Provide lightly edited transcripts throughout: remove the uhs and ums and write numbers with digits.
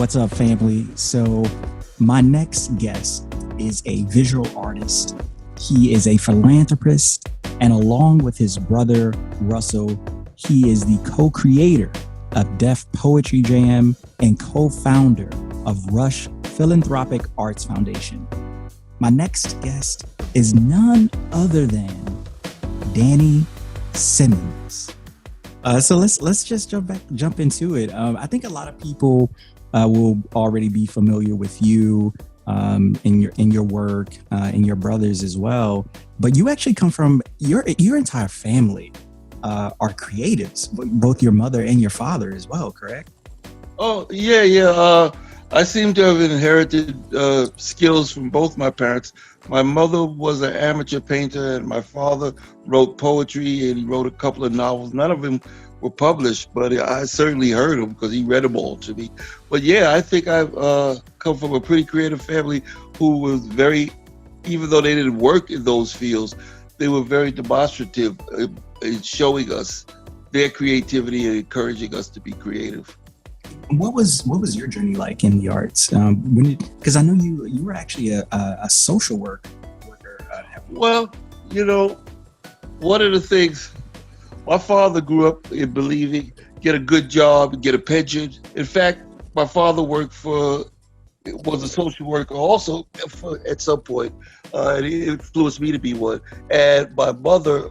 What's up, family? So, my next guest is a visual artist. He is a philanthropist, and along with his brother, Russell, he is the co-creator of Def Poetry Jam and co-founder of Rush Philanthropic Arts Foundation. My next guest is none other than Danny Simmons. So let's just jump into it. I think a lot of people will already be familiar with you in your work, and your brothers as well. But you actually come from your entire family are creatives, both your mother and your father as well, correct? Oh, yeah. I seem to have inherited skills from both my parents. My mother was an amateur painter, and my father wrote poetry, and he wrote a couple of novels. None of them were published, but I certainly heard them because he read them all to me. But yeah, I think I've come from a pretty creative family who was very, even though they didn't work in those fields, they were very demonstrative in showing us their creativity and encouraging us to be creative. What was your journey like in the arts? Because I know you were actually a social worker. Well, one of the things, my father grew up in believing get a good job, get a pension. In fact, my father was a social worker also at some point, and he influenced me to be one. And my mother,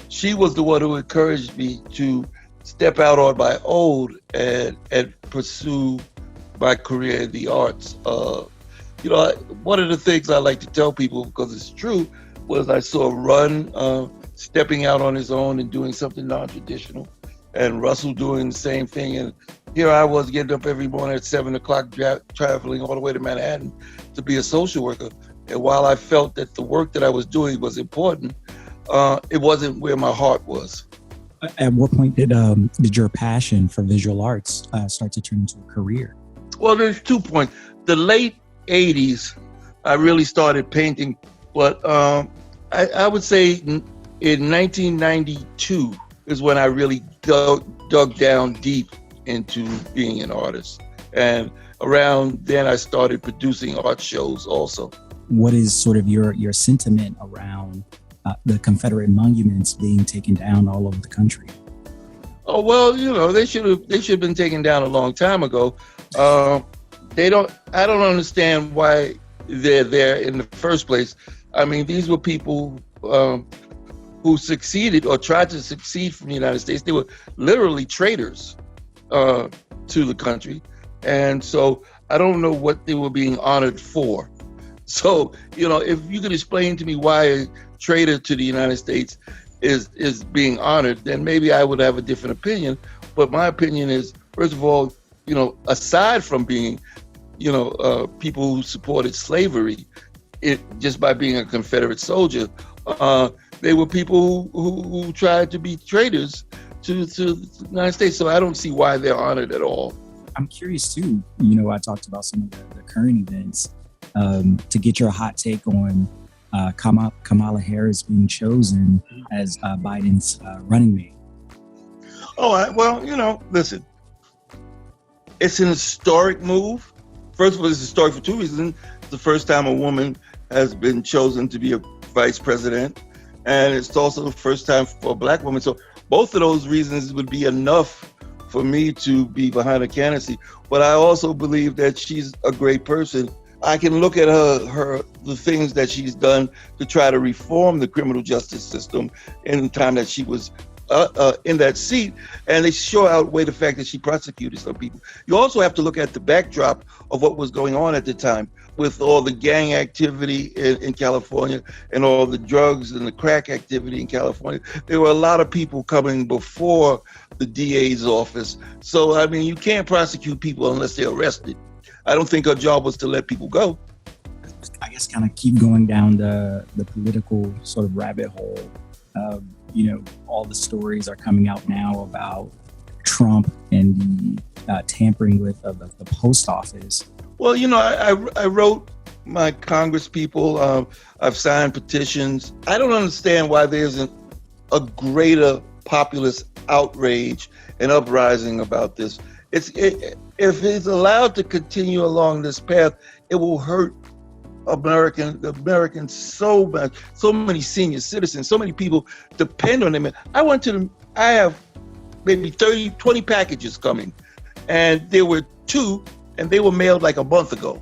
she was the one who encouraged me to step out on my own and pursue my career in the arts. One of the things I like to tell people, because it's true, was I saw Run stepping out on his own and doing something non-traditional, and Russell doing the same thing. And here I was getting up every morning at 7 o'clock, traveling all the way to Manhattan to be a social worker. And while I felt that the work that I was doing was important, it wasn't where my heart was. At what point did your passion for visual arts start to turn into a career? Well, there's 2 points. The late 80s, I really started painting, but I would say in 1992 is when I really dug down deep into being an artist. And around then I started producing art shows also. What is sort of your sentiment around the Confederate monuments being taken down all over the country? Oh, well, they should have been taken down a long time ago. I don't understand why they're there in the first place. I mean, these were people who succeeded or tried to succeed from the United States. They were literally traitors to the country. And so I don't know what they were being honored for. So, if you could explain to me why a traitor to the United States is being honored, then maybe I would have a different opinion. But my opinion is, first of all, aside from being, people who supported slavery, just by being a Confederate soldier, they were people who tried to be traitors to the United States. So I don't see why they're honored at all. I'm curious too. I talked about some of the current events. To get your hot take on Kamala Harris being chosen as Biden's running mate. Well, listen, it's an historic move. First of all, it's historic for 2 reasons. It's the first time a woman has been chosen to be a vice president, and it's also the first time for a black woman. So both of those reasons would be enough for me to be behind her candidacy. But I also believe that she's a great person. I can look at the things that she's done to try to reform the criminal justice system in the time that she was in that seat, and they sure outweigh the fact that she prosecuted some people. You also have to look at the backdrop of what was going on at the time with all the gang activity in California and all the drugs and the crack activity in California. There were a lot of people coming before the DA's office. So, I mean, you can't prosecute people unless they're arrested. I don't think her job was to let people go. I guess kind of keep going down the political sort of rabbit hole. All the stories are coming out now about Trump and the tampering with the post office. Well, I wrote my Congress people. I've signed petitions. I don't understand why there isn't a greater populist outrage and uprising about this. if it's allowed to continue along this path, it will hurt Americans so much. So many senior citizens, so many people depend on them. I have maybe 20 packages coming, and there were 2, and they were mailed like a month ago.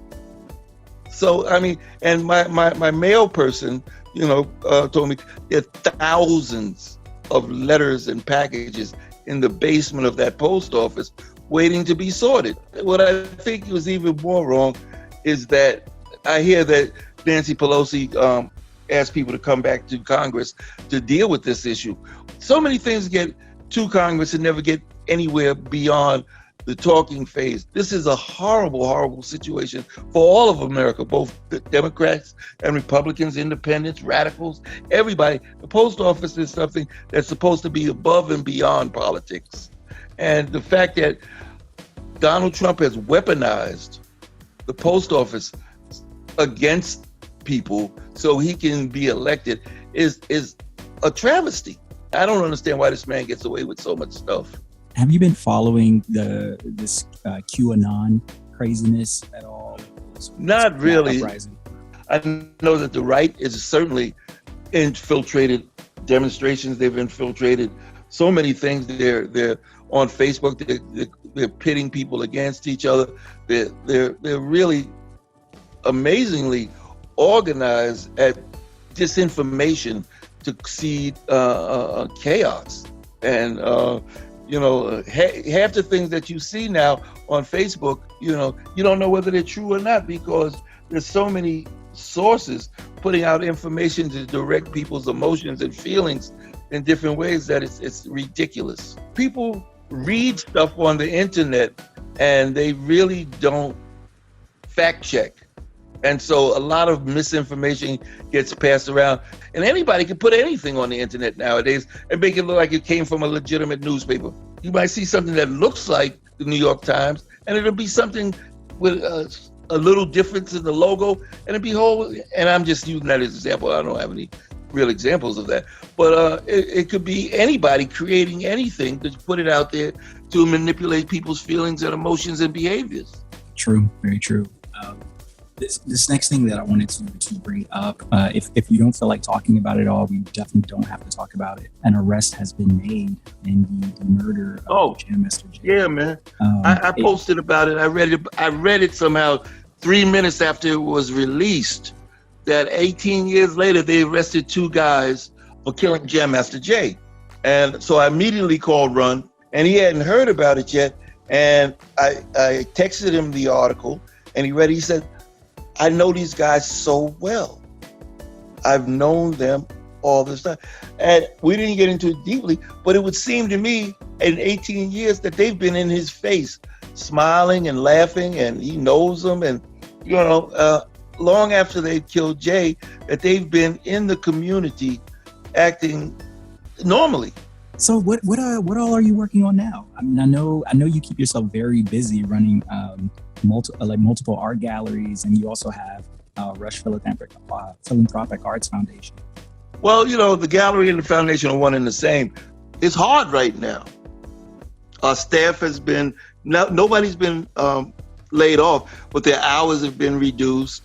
So, I mean, and my mail person, told me there are thousands of letters and packages in the basement of that post office waiting to be sorted. What I think was even more wrong is that I hear that Nancy Pelosi asked people to come back to Congress to deal with this issue. So many things get to Congress and never get anywhere beyond the talking phase. This is a horrible, horrible situation for all of America, both the Democrats and Republicans, independents, radicals, everybody. The post office is something that's supposed to be above and beyond politics. And the fact that Donald Trump has weaponized the post office against people so he can be elected is a travesty. I don't understand why this man gets away with so much stuff. Have you been following this QAnon craziness at all? Not really. I know that the right is certainly infiltrated demonstrations. They've infiltrated so many things. They're on Facebook. They're pitting people against each other. They're really amazingly organized at disinformation to seed chaos. And half the things that you see now on Facebook, you don't know whether they're true or not, because there's so many sources putting out information to direct people's emotions and feelings in different ways that it's ridiculous. People read stuff on the internet and they really don't fact check. And so a lot of misinformation gets passed around, and anybody can put anything on the internet nowadays and make it look like it came from a legitimate newspaper. You might see something that looks like the New York Times, and it'll be something with a little difference in the logo, and it'll be whole. And I'm just using that as an example. I don't have any real examples of that, but it could be anybody creating anything to put it out there to manipulate people's feelings and emotions and behaviors. True, very true. This next thing that I wanted to bring up, if you don't feel like talking about it all, we definitely don't have to talk about it. An arrest has been made in the murder of Jam Master Jay. Yeah, man. I posted about it. I read it somehow 3 minutes after it was released, that 18 years later, they arrested 2 guys for killing Jam Master Jay. And so I immediately called Run, and he hadn't heard about it yet. And I texted him the article, and he read it. He said, I know these guys so well. I've known them all this time. And we didn't get into it deeply, but it would seem to me in 18 years that they've been in his face, smiling and laughing, and he knows them. And, long after they killed Jay, that they've been in the community acting normally. So what all are you working on now? I mean, I know you keep yourself very busy running multiple art galleries, and you also have Rush Philanthropic Arts Foundation. Well, the gallery and the foundation are one and the same. It's hard right now. Our staff has been, nobody's been laid off, but their hours have been reduced.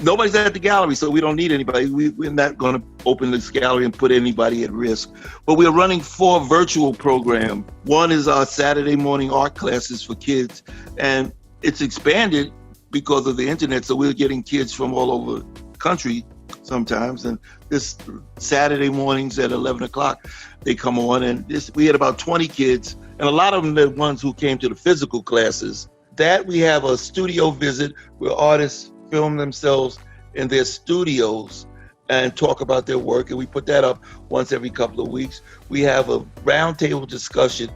Nobody's at the gallery, so we don't need anybody. We're not going to open this gallery and put anybody at risk. But we're running 4 virtual programs. One is our Saturday morning art classes for kids, and it's expanded because of the internet, so we're getting kids from all over the country sometimes. And this Saturday mornings at 11 o'clock, they come on, and we had about 20 kids, and a lot of them are the ones who came to the physical classes. That we have a studio visit where artists film themselves in their studios and talk about their work, and we put that up once every couple of weeks. We have a roundtable discussion,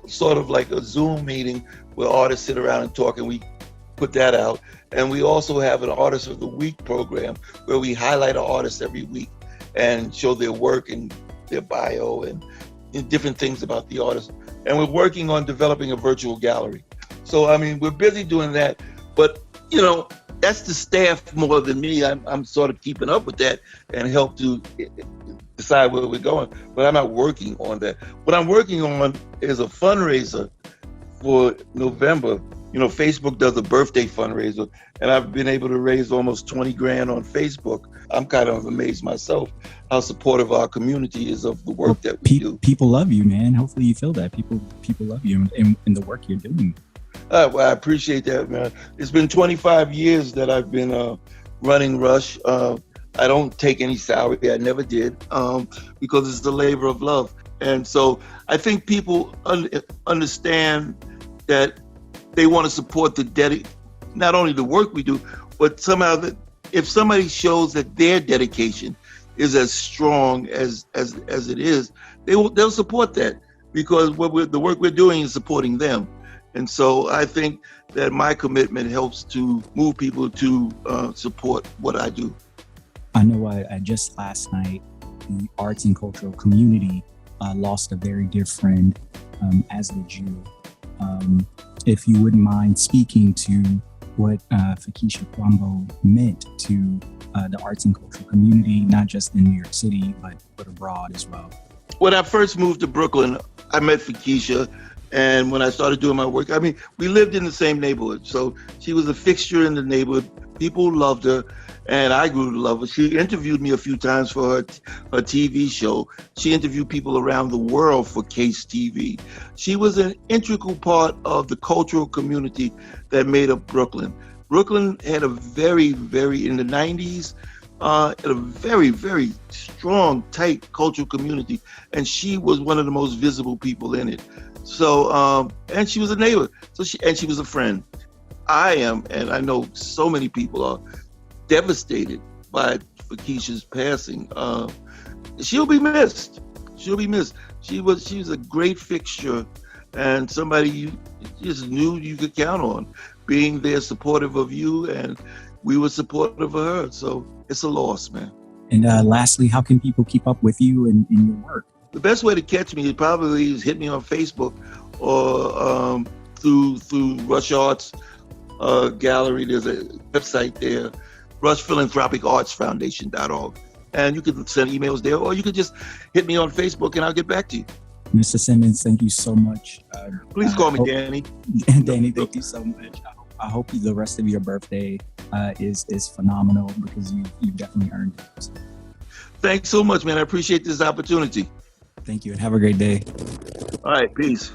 sort of like a Zoom meeting where artists sit around and talk, and we put that out. And we also have an Artist of the Week program where we highlight an artist every week and show their work and their bio and different things about the artist. And we're working on developing a virtual gallery. So, I mean, we're busy doing that, but, that's the staff more than me. I'm sort of keeping up with that and help to decide where we're going, but I'm not working on that. What I'm working on is a fundraiser for November, Facebook does a birthday fundraiser, and I've been able to raise almost 20 grand on Facebook. I'm kind of amazed myself how supportive our community is of the work that we do. People love you, man. Hopefully you feel that. People love you in the work you're doing. Well, I appreciate that, man. It's been 25 years that I've been running Rush. I don't take any salary. I never did, because it's the labor of love. And so I think people understand that they want to support not only the work we do, but somehow that if somebody shows that their dedication is as strong as it is, they'll support that, because the work we're doing is supporting them. And so I think that my commitment helps to move people to support what I do. I know I just last night, the arts and cultural community lost a very dear friend, as did you. If you wouldn't mind speaking to what Fakisha Kwambo meant to the arts and cultural community, not just in New York City, but abroad as well. When I first moved to Brooklyn, I met Fakisha. And when I started doing my work, we lived in the same neighborhood. So she was a fixture in the neighborhood. People loved her, and I grew to love her. She interviewed me a few times for her TV show. She interviewed people around the world for Case TV. She was an integral part of the cultural community that made up Brooklyn. Brooklyn had a very, very, in the 90s, had a very, very strong, tight cultural community. And she was one of the most visible people in it. So, and she was a neighbor. And she was a friend. I am, and I know so many people are devastated by Fakisha's passing. She'll be missed. She'll be missed. She was a great fixture, and somebody you just knew you could count on, being there supportive of you, and we were supportive of her. So it's a loss, man. And lastly, how can people keep up with you and your work? The best way to catch me is hit me on Facebook or through Rush Arts Gallery. There's a website there, rushphilanthropicartsfoundation.org. And you can send emails there, or you can just hit me on Facebook and I'll get back to you. Mr. Simmons, thank you so much. Please call me Danny. Danny, thank you so much. I hope the rest of your birthday is phenomenal, because you've definitely earned it. So. Thanks so much, man. I appreciate this opportunity. Thank you, and have a great day. All right, peace.